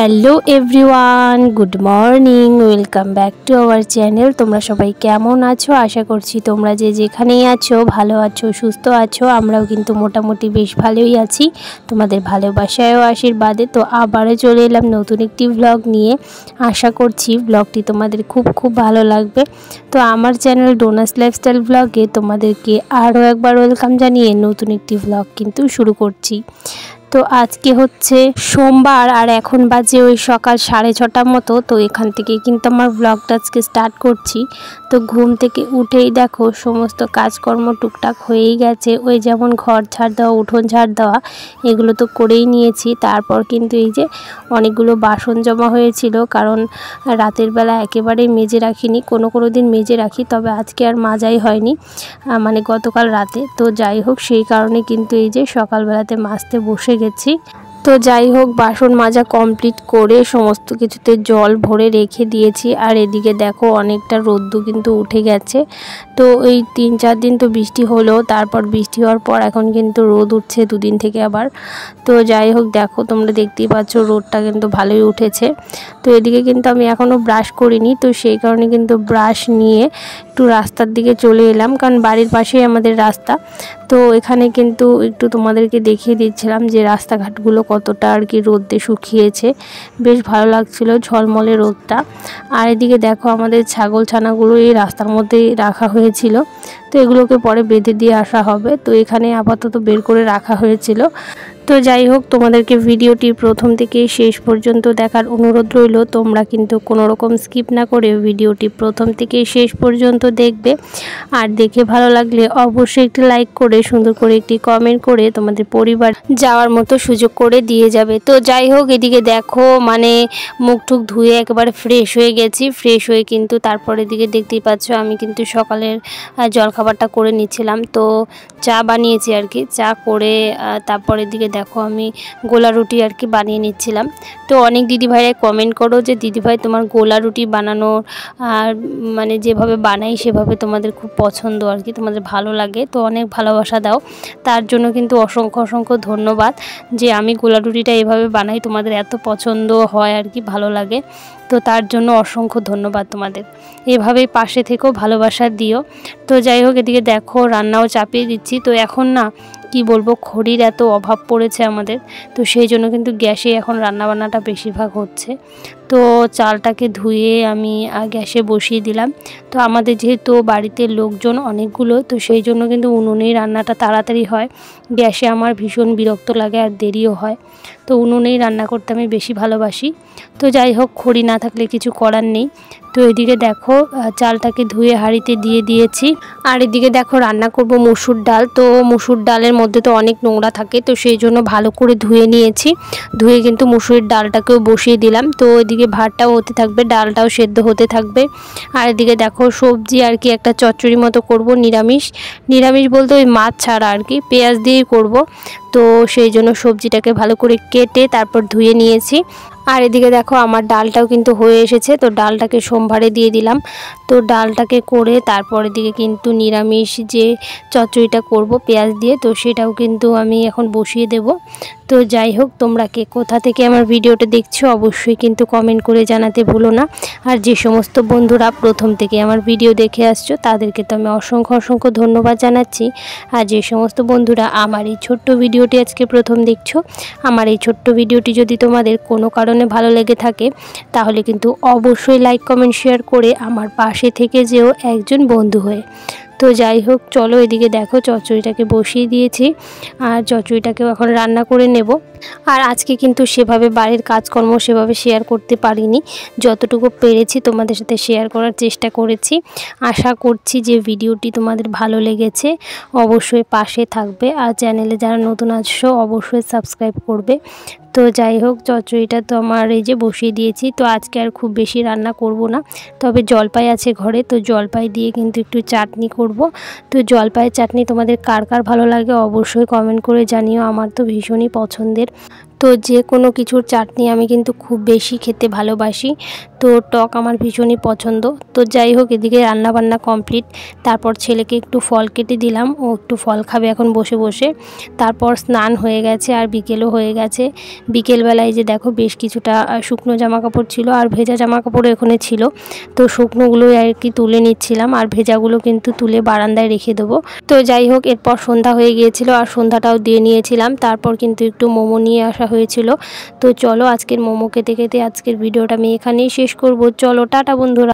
Hello everyone, good morning, welcome back to our channel. তোমরা সবাই কেমন আছো? আশা করছি তোমরা যে যেখানেই আছো ভালো আছো, সুস্থ আছো। আমরাও কিন্তু মোটামুটি বেশ ভালোই আছি, তোমাদের ভালোবাসায় ও আশীর্বাদে। তো আবারও চলে এলাম নতুন একটি ভ্লগ নিয়ে। আশা করছি ব্লগটি তোমাদের খুব ভালো লাগবে। তো আমার চ্যানেল ডোনাস লাইফস্টাইল ভ্লগে তোমাদেরকে আরও একবার ওয়েলকাম জানিয়ে নতুন একটি ভ্লগ কিন্তু শুরু করছি। তো আজকে হচ্ছে সোমবার আর এখন বাজে ওই সকাল 6:30 মতো। তো এখান থেকে কিন্তু আমার ব্লগটা আজকে স্টার্ট করছি। তো ঘুম থেকে উঠেই দেখো সমস্ত কাজকর্ম টুকটাক হয়েই গেছে। ওই যেমন ঘর ঝাড় দেওয়া, উঠোন ঝাড় দেওয়া, এগুলো তো করেই নিয়েছি। তারপর কিন্তু এই যে অনেকগুলো বাসন জমা হয়েছিল, কারণ রাতের বেলা একেবারেই মেজে রাখিনি। কোনো দিন মেজে রাখি, তবে আজকে আর মাজাই হয়নি, মানে গতকাল রাতে। তো যাই হোক, সেই কারণে কিন্তু এই যে সকালবেলাতে মাজতে বসে গেছি। তো যাই হোক, বাসন মাজা কমপ্লিট করে সমস্ত কিছুতে জল ভরে রেখে দিয়েছি। আর এদিকে দেখো অনেকটা রোদ্দু কিন্তু উঠে গেছে। তো এই 3-4 দিন তো বৃষ্টি হলো, তারপর বৃষ্টি হওয়ার পর এখন কিন্তু রোদ উঠছে দুদিন থেকে আবার। তো যাই হোক, দেখো তোমরা দেখতেই পাচ্ছ রোদটা কিন্তু ভালোই উঠেছে। তো এদিকে কিন্তু আমি এখনও ব্রাশ করিনি, তো সেই কারণে কিন্তু ব্রাশ নিয়ে একটু রাস্তার দিকে চলে এলাম, কারণ বাড়ির পাশেই আমাদের রাস্তা। তো এখানে কিন্তু একটু তোমাদেরকে দেখিয়ে দিচ্ছিলাম যে রাস্তাঘাটগুলো কতটা আর কি রোদে শুকিয়েছে। বেশ ভালো লাগছিল ঝলমলে রোদটা। আর এদিকে দেখো আমাদের ছাগল ছানাগুলো এই রাস্তার মধ্যেই রাখা হয়েছিল, তো এগুলোকে পরে বেঁধে দিয়ে আসা হবে। তো এখানে আপাতত বের করে রাখা হয়েছিল। তো যাই হোক, তোমাদেরকে ভিডিওটি প্রথম থেকে শেষ পর্যন্ত দেখার অনুরোধ রইল। তোমরা কিন্তু কোনো রকম স্কিপ না করে ভিডিওটি প্রথম থেকে শেষ পর্যন্ত দেখবে। আর দেখে ভালো লাগলে অবশ্যই একটি লাইক করে সুন্দর করে একটি কমেন্ট করে তোমাদের পরিবার যাওয়ার মতো সুযোগ করে দিয়ে যাবে। তো যাই হোক, এদিকে দেখো মানে মুখ টুক ধুয়ে একেবারে ফ্রেশ হয়ে গেছি। ফ্রেশ হয়ে কিন্তু তারপরে এদিকে দেখতেই পাচ্ছ আমি কিন্তু সকালের জলখাবারটা করে নিচ্ছিলাম। তো চা বানিয়েছি আর কি, চা করে তারপরের দিকে দেখো আমি গোলা রুটি আর কি বানিয়ে নিচ্ছিলাম। তো অনেক দিদিভাইরা কমেন্ট করো যে দিদিভাই তোমার গোলা রুটি বানানো আর মানে যেভাবে বানাই সেভাবে তোমাদের খুব পছন্দ আর কি, তোমাদের ভালো লাগে। তো অনেক ভালোবাসা দাও, তার জন্য কিন্তু অসংখ্য ধন্যবাদ যে আমি গোলা রুটিটা এভাবে বানাই, তোমাদের এত পছন্দ হয় আর কি, ভালো লাগে। তো তার জন্য অসংখ্য ধন্যবাদ তোমাদের। এভাবেই পাশে থেকেও ভালোবাসা দিও। তো যাই হোক, এদিকে দেখো রান্নাও চাপিয়ে দিচ্ছি। তো এখন না কি বলবো, খড়ির এত অভাব পড়েছে আমাদের, তো সেই জন্য কিন্তু গ্যাসে এখন রান্নাবান্নাটা বেশিরভাগ হচ্ছে। তো চালটাকে ধুয়ে আমি গ্যাসে বসিয়ে দিলাম। তো আমাদের যেহেতু বাড়িতে লোকজন অনেকগুলো, তো সেই জন্য কিন্তু উনুনেই রান্নাটা তাড়াতাড়ি হয়। গ্যাসে আমার ভীষণ বিরক্ত লাগে আর দেরিও হয়, তো উনুনেই রান্না করতে আমি বেশি ভালোবাসি। তো যাই হোক, খড়ি না থাকলে কিছু করার নেই। তো এদিকে দেখো চালটাকে ধুয়ে হাঁড়িতে দিয়ে দিয়েছি। আর এদিকে দেখো রান্না করব মসুর ডাল। তো মসুর ডালের মধ্যে তো অনেক নোংরা থাকে, তো সেই জন্য ভালো করে ধুয়ে নিয়েছি। ধুয়ে কিন্তু মসুরের ডালটাকেও বসিয়ে দিলাম। তো এদিকে ভাতটাও হতে থাকবে, ডালটাও সেদ্ধ হতে থাকবে। আর এদিকে দেখো সবজি আর কি একটা চচ্চড়ি মতো করব, নিরামিষ বলতে ওই মাছ ছাড়া আর কি, পেঁয়াজ দিয়েই করব। তো সেই জন্য সবজিটাকে ভালো করে কেটে তারপর ধুয়ে নিয়েছি। আর এদিকে দেখো আমার ডালটাও কিন্তু হয়ে এসেছে। তো ডালটাকে সোমবারে দিয়ে দিলাম। তো ডালটাকে করে তারপরের দিকে কিন্তু নিরামিষ যে চচ্চড়িটা করব পেঁয়াজ দিয়ে, তো সেটাও কিন্তু আমি এখন বসিয়ে দেব। তো যাই হোক, তোমরা কে কোথা থেকে আমার ভিডিওটা দেখছো অবশ্যই কিন্তু কমেন্ট করে জানাতে ভুলো না। আর যে সমস্ত বন্ধুরা প্রথম থেকে আমার ভিডিও দেখে আসছো তাদেরকে তো আমি অসংখ্য ধন্যবাদ জানাচ্ছি। আর যে সমস্ত বন্ধুরা আমার এই ছোট্ট ভিডিওটি আজকে প্রথম দেখছো, আমার এই ছোট্ট ভিডিওটি যদি তোমাদের কোনো কারণে ভালো লেগে থাকে তাহলে কিন্তু অবশ্যই লাইক কমেন্ট শেয়ার করে আমার পাশে থেকে যেও একজন বন্ধু হয়ে। তো যাই হোক, চলো এদিকে দেখো চচ্চড়িটাকে বসিয়ে দিয়েছি, আর চচ্চড়িটাকেও এখন রান্না করে নেব। আর আজকে কিন্তু সেভাবে বাড়ির কাজকর্ম সেভাবে শেয়ার করতে পারিনি, যতটুকু পেরেছি তোমাদের সাথে শেয়ার করার চেষ্টা করেছি। আশা করছি যে ভিডিওটি তোমাদের ভালো লেগেছে, অবশ্যই পাশে থাকবে। আর চ্যানেলে যারা নতুন আসছো অবশ্যই সাবস্ক্রাইব করবে। তো যাই হোক, চচ্চড়িটা তো আমার এই যে বসিয়ে দিয়েছি। তো আজকে আর খুব বেশি রান্না করব না, তবে জলপাই আছে ঘরে, তো জলপাই দিয়ে কিন্তু একটু চাটনি করব। তো জলপাইয়ের চাটনি তোমাদের কার কার ভালো লাগে অবশ্যই কমেন্ট করে জানিও, আমার তো ভীষণই পছন্দের। তো যে কোনো কিছুর চাটনি আমি কিন্তু খুব বেশি খেতে ভালোবাসি। তো টক আমার ভীষণই পছন্দ। তো যাই হোক, এদিকে রান্নাবান্না কমপ্লিট। তারপর ছেলেকে একটু ফল কেটে দিলাম, ও একটু ফল খাবে এখন বসে বসে। তারপর স্নান হয়ে গেছে আর বিকেলও হয়ে গেছে। বিকেলবেলায় যে দেখো বেশ কিছুটা শুকনো জামা কাপড় ছিল আর ভেজা জামা কাপড় এখানে ছিল। তো শুকনোগুলোই আর কি তুলে নিচ্ছিলাম, আর ভেজাগুলো কিন্তু তুলে বারান্দায় রেখে দেবো। তো যাই হোক, এরপর সন্ধ্যা হয়ে গিয়েছিল আর সন্ধ্যাটাও দিয়ে নিয়েছিলাম। তারপর কিন্তু একটু মোমো নিয়ে আসা হয়েছিল। তো চলো, আজকের মোমো খেতে খেতে আজকের ভিডিওটা আমি এখানেই শেষ করব। চলো টাটা বন্ধুরা।